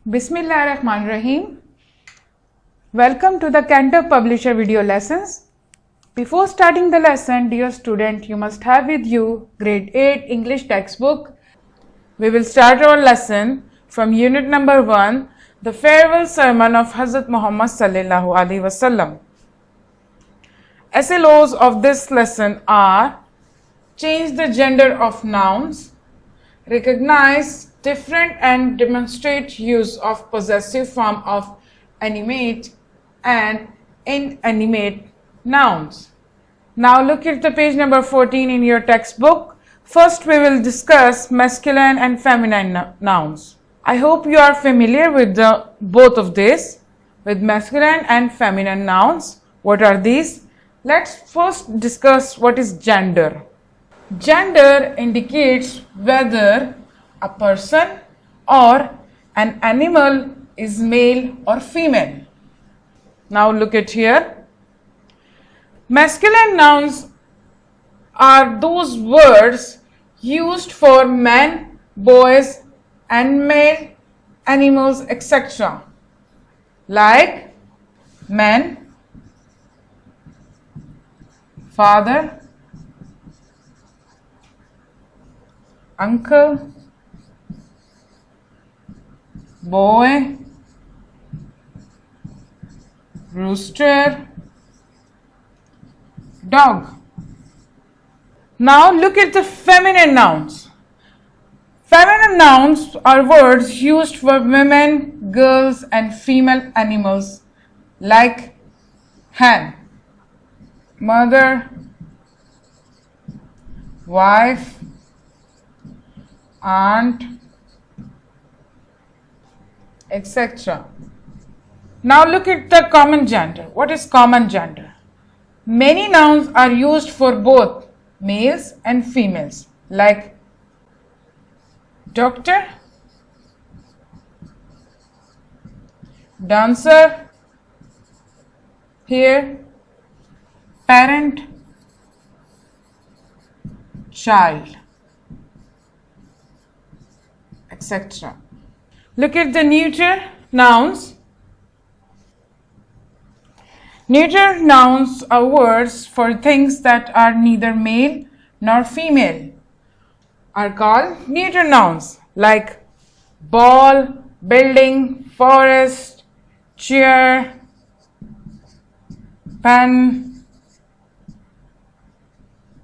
Bismillahirrahmanirrahim. Welcome to the Cantab Publisher video lessons. Before starting the lesson, dear student, you must have with you grade 8 English textbook. We will start our lesson from unit number 1, the farewell sermon of Hazrat Muhammad sallallahu alaihi wasallam. SLOs of this lesson are: change the gender of nouns, recognize different and demonstrate use of possessive form of animate and inanimate nouns. Now look at the page number 14 in your textbook. First we will discuss masculine and feminine nouns. I hope you are familiar with both of these, with masculine and feminine nouns. What are these? Let's first discuss what is gender. Gender indicates whether a person or an animal is male or female. Now look at here. Masculine nouns are those words used for men, boys, and male animals, etc. Like man, father, uncle, boy, rooster, dog. Now look at the feminine nouns. Feminine nouns are words used for women, girls, and female animals like hen, mother, wife, aunt, etc. Now look at the common gender. What is common gender? Many nouns are used for both males and females, like doctor, dancer, here, parent, child, etc. Look at the neuter nouns. Neuter nouns are words for things that are neither male nor female, are called neuter nouns, like ball, building, forest, chair, pen,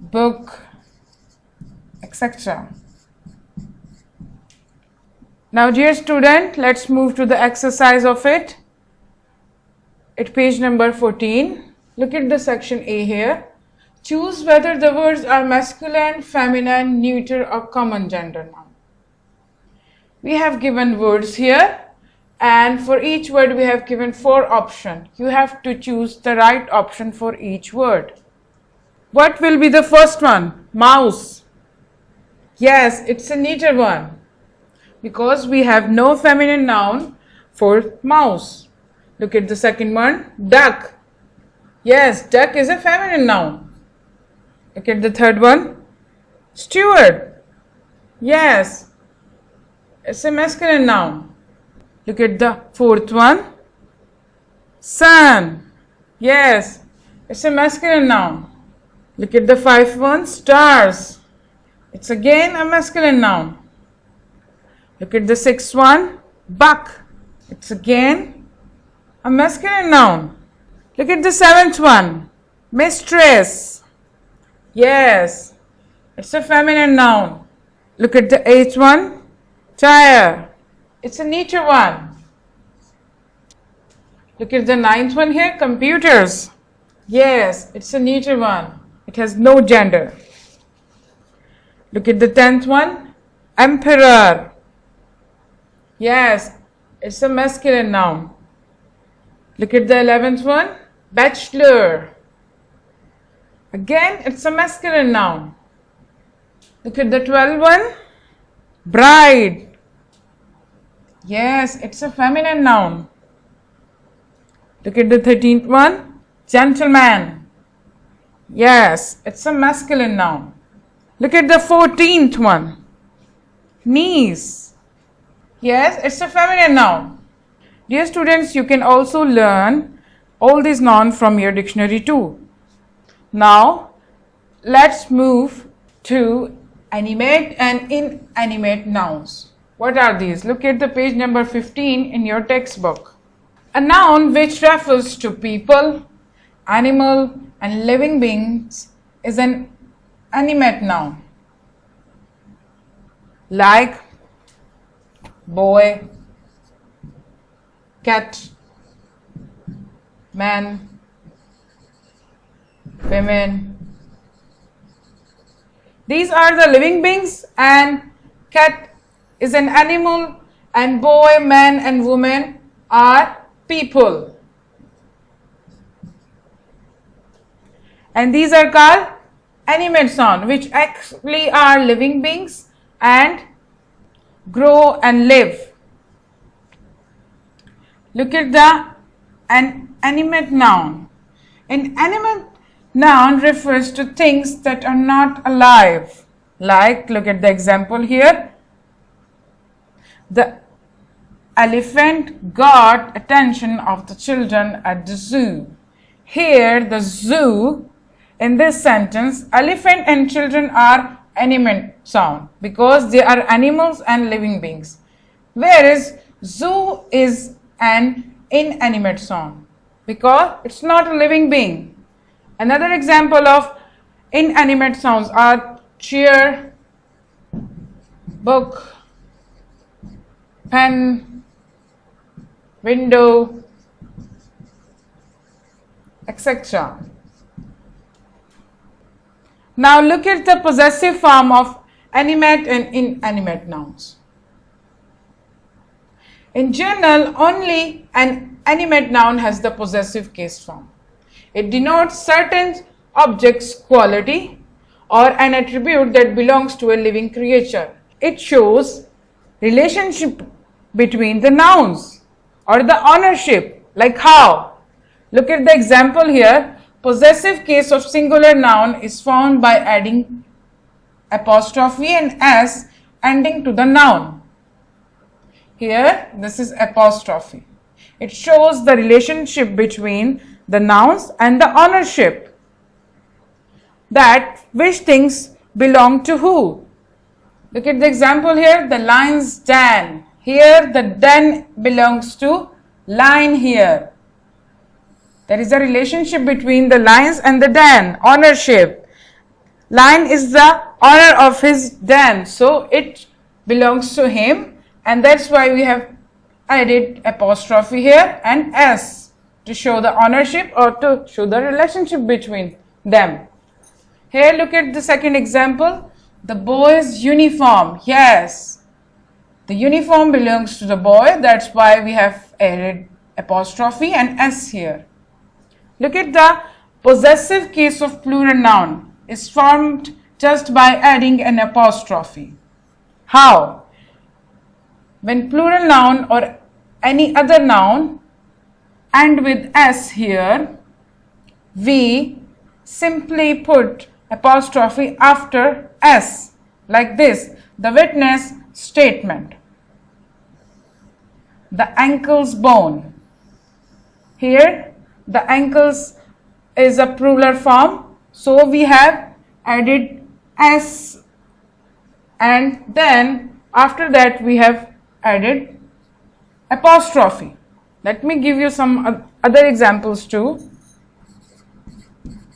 book, etc. Now dear student, let's move to the exercise of it. At page number 14, look at the section A here. Choose whether the words are masculine, feminine, neuter, or common gender noun. We have given words here, and for each word we have given 4 options. You have to choose the right option for each word. What will be the first one? Mouse. Yes, it's a neuter one, because we have no feminine noun for mouse. Look at the second one, duck. Yes, duck is a feminine noun. Look at the third one, steward. Yes, it's a masculine noun. Look at the fourth one, sun. Yes, it's a masculine noun. Look at the fifth one, stars. It's again a masculine noun. Look at the sixth one, buck. It's again a masculine noun. Look at the seventh one, mistress. Yes, it's a feminine noun. Look at the eighth one, tire. It's a neuter one. Look at the ninth one here, computers. Yes, it's a neuter one. It has no gender. Look at the 10th one, emperor. Yes, it's a masculine noun. Look at the 11th one, bachelor. Again, it's a masculine noun. Look at the 12th one, bride. Yes, it's a feminine noun. Look at the 13th one, gentleman. Yes, it's a masculine noun. Look at the 14th one, niece. Yes, it's a feminine noun. Dear students, you can also learn all these nouns from your dictionary too. Now, let's move to animate and inanimate nouns. What are these? Look at the page number 15 in your textbook. A noun which refers to people, animal, and living beings is an animate noun. Like boy, cat, man, women. These are the living beings, and cat is an animal, and boy, man, and woman are people. And these are called animate nouns, which actually are living beings and grow and live. Look at an animate noun. An animate noun refers to things that are not alive. Like, look at the example here. The elephant got attention of the children at the zoo. Here, the zoo, in this sentence, elephant and children are animate sound because they are animals and living beings. Whereas zoo is an inanimate sound because it's not a living being. Another example of inanimate sounds are chair, book, pen, window, etc. Now look at the possessive form of animate and inanimate nouns. In general, only an animate noun has the possessive case form. It denotes certain object's quality or an attribute that belongs to a living creature. It shows relationship between the nouns or the ownership, like how. Look at the example here. Possessive case of singular noun is found by adding apostrophe and s ending to the noun. Here, this is apostrophe. It shows the relationship between the nouns and the ownership. That which things belong to who. Look at the example here. The lion's den. Here, the den belongs to lion here. There is a relationship between the lions and the den, ownership. Lion is the owner of his den, so it belongs to him, and that's why we have added apostrophe here and s to show the ownership or to show the relationship between them. Here, look at the second example. The boy's uniform. Yes, the uniform belongs to the boy, that's why we have added apostrophe and s here. Look at the possessive case of plural noun is formed just by adding an apostrophe. How? When plural noun or any other noun end with s here, we simply put apostrophe after s, like this. The witness statement. The ankle's bone. Here, the ankles is a plural form, so we have added s, and then after that we have added apostrophe. Let me give you some other examples too.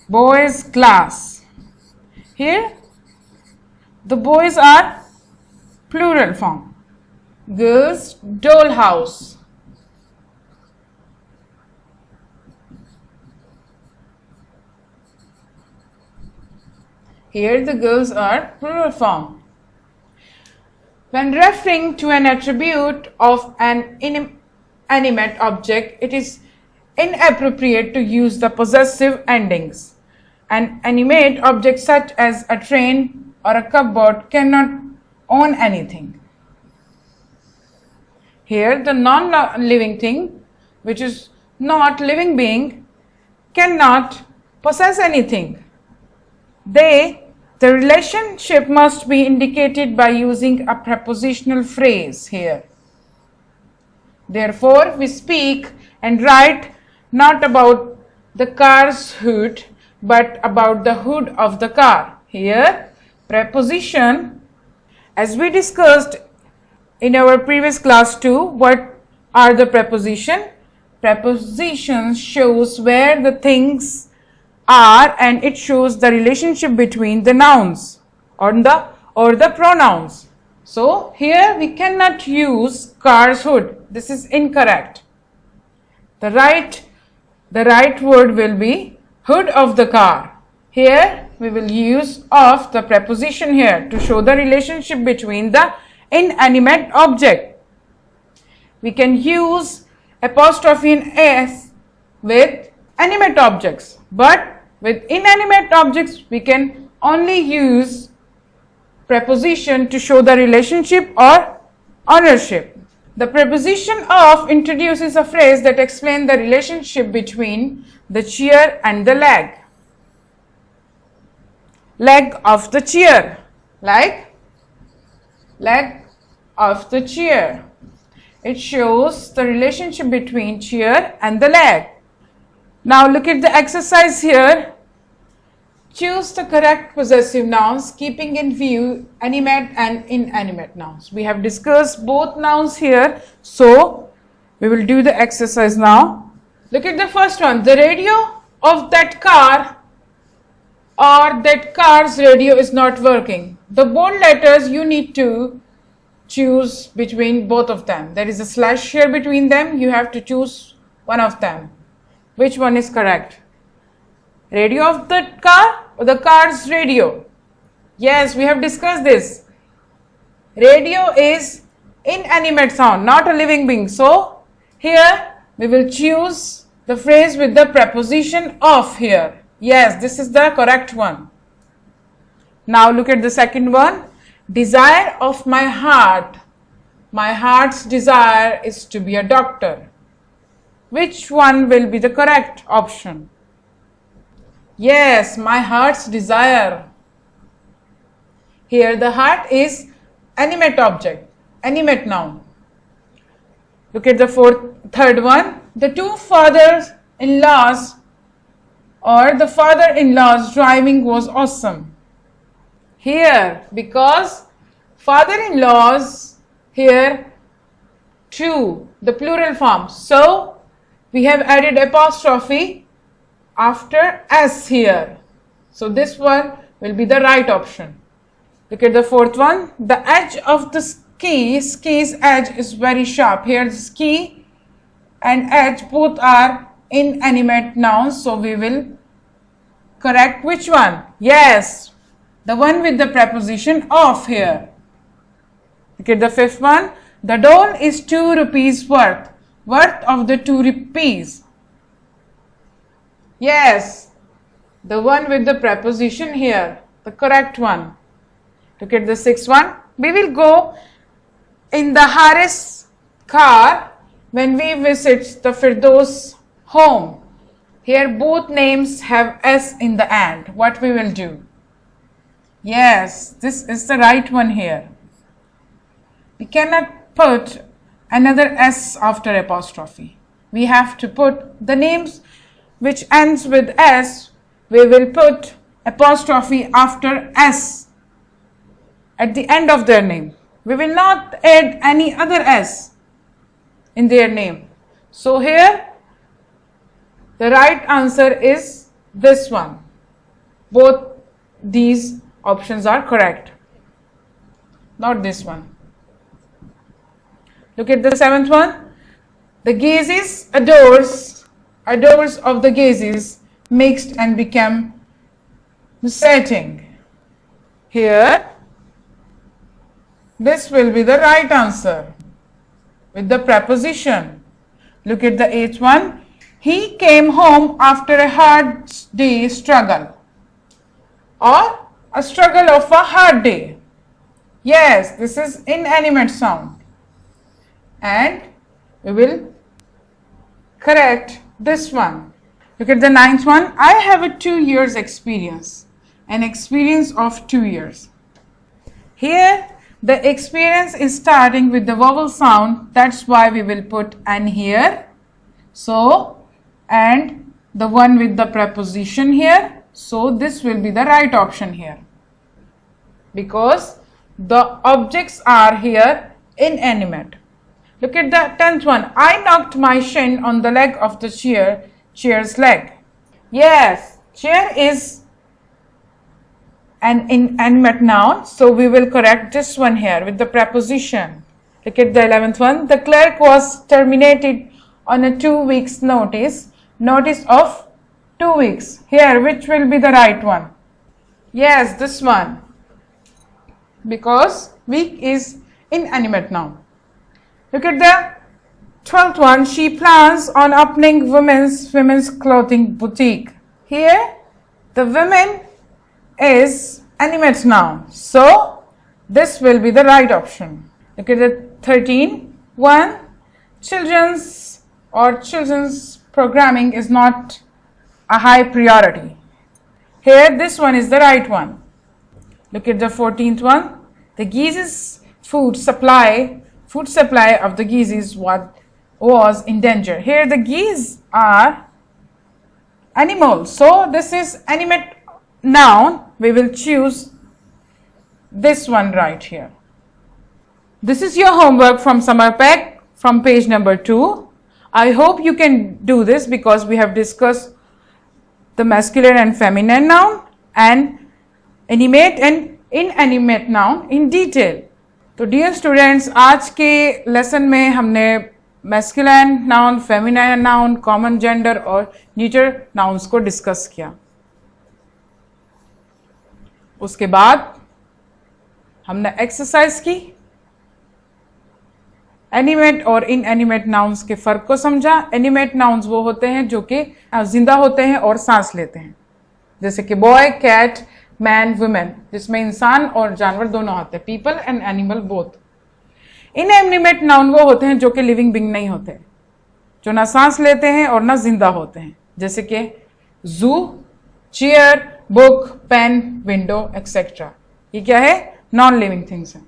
Boys' class. Here, the boys are plural form. Girls' dollhouse. Here the girls are plural form. When referring to an attribute of an inanimate object, it is inappropriate to use the possessive endings. An animate object such as a train or a cupboard cannot own anything. Here the non-living thing, which is not living being, cannot possess anything. The relationship must be indicated by using a prepositional phrase here. Therefore, we speak and write not about the car's hood, but about the hood of the car. Here, preposition, as we discussed in our previous class too, what are the preposition? Prepositions shows where the things are, and it shows the relationship between the nouns or the pronouns. So here we cannot use car's hood. This is incorrect. The right word will be hood of the car. Here we will use of the preposition here to show the relationship between the inanimate object. We can use apostrophe in s with animate objects, but with inanimate objects we can only use preposition to show the relationship or ownership. The preposition of introduces a phrase that explains the relationship between the chair and the leg. Leg of the chair, like leg of the chair. It shows the relationship between chair and the leg. Now look at the exercise here. Choose the correct possessive nouns, keeping in view animate and inanimate nouns. We have discussed both nouns here, so we will do the exercise now. Look at the first one. The radio of that car or that car's radio is not working. The bold letters, you need to choose between both of them. There is a slash here between them. You have to choose one of them. Which one is correct? Radio of the car or the car's radio? Yes, we have discussed this. Radio is inanimate sound, not a living being. So here we will choose the phrase with the preposition of here. Yes, this is the correct one. Now look at the second one. Desire of my heart. My heart's desire is to be a doctor. Which one will be the correct option? Yes, my heart's desire. Here the heart is animate object, animate noun. Look at the third one. The two fathers-in-laws or the father-in-law's driving was awesome. Here, because father-in-laws here two, the plural form. So we have added apostrophe after s here. So this one will be the right option. Look at the fourth one. The edge of the ski's edge is very sharp. Here the ski and edge both are inanimate nouns. So we will correct which one? Yes, the one with the preposition of here. Look at the fifth one. The doll is 2 rupees worth. Worth of the 2 rupees. Yes, the one with the preposition here, the correct one. Look at the sixth one. We will go in the Haris car when we visit the Firdaus home. Here both names have S in the end. What we will do? Yes, this is the right one here. We cannot put another S after apostrophe. We have to put the names which ends with S. We will put apostrophe after S at the end of their name. We will not add any other S in their name. So here the right answer is this one. Both these options are correct, not this one. Look at the seventh one. The gazes adores of the gazes mixed and became setting. Here this will be the right answer with the preposition. Look at the eighth one. He came home after a hard day struggle, or a struggle of a hard day. Yes, this is inanimate sound, and we will correct this one. Look at the ninth one. I have a 2 years experience, an experience of 2 years. Here The experience is starting with the vowel sound. That's why we will put an here. So, and the one with the preposition here. So, this will be the right option here. Because the objects are here inanimate. Look at the 10th one. I knocked my shin on the leg of the chair's leg. Yes, chair is an inanimate noun. So we will correct this one here with the preposition. Look at the 11th one. The clerk was terminated on a 2 weeks notice. Notice of 2 weeks. Here, which will be the right one? Yes, this one. Because week is inanimate noun. Look at the 12th one. She plans on opening women's clothing boutique. Here, the women is animate noun. So, this will be the right option. Look at the 13th one. Children's programming is not a high priority. Here, this one is the right one. Look at the 14th one. The geese's food supply of the geese was in danger. Here the geese are animals. So this is animate noun. We will choose this one right here. This is your homework from summer pack from page number 2. I hope you can do this because we have discussed the masculine and feminine noun and animate and inanimate noun in detail. तो dear students, आज के lesson में हमने masculine noun, feminine noun, common gender और neuter nouns को discuss किया. उसके बाद हमने एक्सरसाइज की, एनिमेट और इनएनिमेट नाउन्स के फर्क को समझा. एनिमेट नाउन्स वो होते हैं जो कि जिंदा होते हैं और सांस लेते हैं, जैसे कि बॉय, कैट, मैन, वुमेन, जिसमें इंसान और जानवर दोनों आते हैं, people and animal both. Inanimate noun वो होते हैं जो कि लिविंग बीइंग नहीं होते, जो ना सांस लेते हैं और ना जिंदा होते हैं, जैसे कि zoo, chair, book, pen, window etcetera. ये क्या है? नॉन लिविंग थिंग्स है.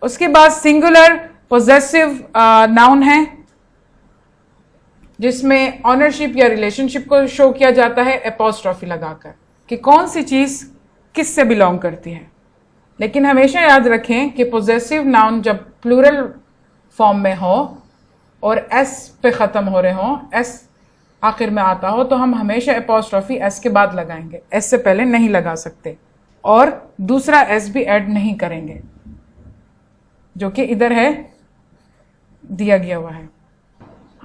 उसके बाद सिंगुलर पोजेसिव नाउन है, जिसमें ऑनरशिप या रिलेशनशिप को शो किया जाता है एपोस्ट्रॉफी लगाकर कि कौन सी चीज किससे बिलोंग करती है. लेकिन हमेशा याद रखें कि पोजेसिव नाउन जब प्लूरल फॉर्म में हो और एस पे ख़त्म हो रहे हो, एस आखिर में आता हो, तो हम हमेशा एपोस्ट्रॉफी एस के बाद लगाएंगे, एस से पहले नहीं लगा सकते, और दूसरा एस भी ऐड नहीं करेंगे, जो कि इधर है, दिया गया हुआ है.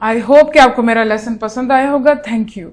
आई होप कि आपको मेरा लेसन पसंद आया होगा. Thank you.